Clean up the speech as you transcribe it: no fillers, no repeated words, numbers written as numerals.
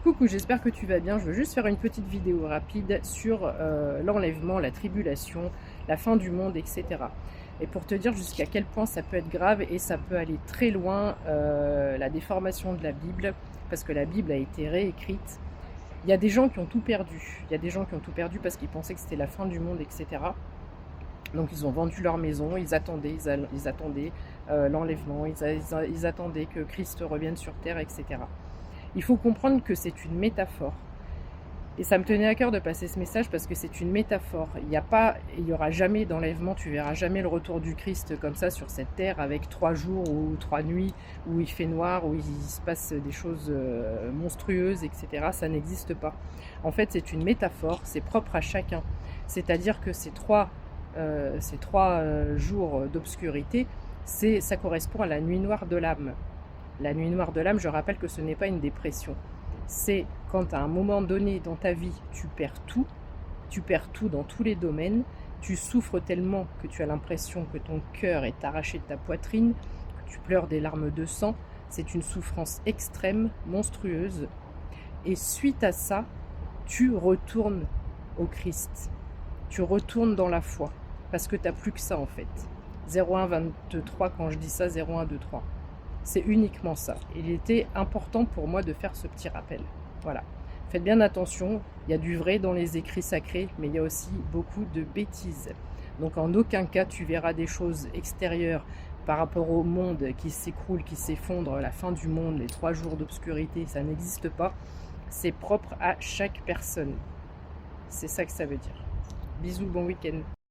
Coucou, j'espère que tu vas bien. Je veux juste faire une petite vidéo rapide sur l'enlèvement, la tribulation, la fin du monde, etc. Et pour te dire jusqu'à quel point ça peut être grave et ça peut aller très loin, la déformation de la Bible, parce que la Bible a été réécrite. Il y a des gens qui ont tout perdu. Il y a des gens qui ont tout perdu parce qu'ils pensaient que c'était la fin du monde, etc. Donc ils ont vendu leur maison, ils attendaient l'enlèvement, ils attendaient que Christ revienne sur terre, etc. Il faut comprendre que c'est une métaphore. Et ça me tenait à cœur de passer ce message parce que c'est une métaphore. Il n'y aura jamais d'enlèvement, tu verras jamais le retour du Christ comme ça sur cette terre avec 3 jours ou 3 nuits où il fait noir, où il se passe des choses monstrueuses, etc. Ça n'existe pas. En fait, c'est une métaphore, c'est propre à chacun. C'est-à-dire que ces trois jours d'obscurité, ça correspond à la nuit noire de l'âme. La nuit noire de l'âme, je rappelle que ce n'est pas une dépression. C'est quand à un moment donné dans ta vie, tu perds tout dans tous les domaines, tu souffres tellement que tu as l'impression que ton cœur est arraché de ta poitrine, que tu pleures des larmes de sang. C'est une souffrance extrême, monstrueuse. Et suite à ça, tu retournes au Christ. Tu retournes dans la foi. Parce que tu n'as plus que ça en fait. 0123, quand je dis ça, 0123. C'est uniquement ça. Il était important pour moi de faire ce petit rappel. Voilà. Faites bien attention, il y a du vrai dans les écrits sacrés, mais il y a aussi beaucoup de bêtises. Donc en aucun cas tu verras des choses extérieures par rapport au monde qui s'écroule, qui s'effondre, la fin du monde, les 3 jours d'obscurité, ça n'existe pas. C'est propre à chaque personne. C'est ça que ça veut dire. Bisous, bon week-end.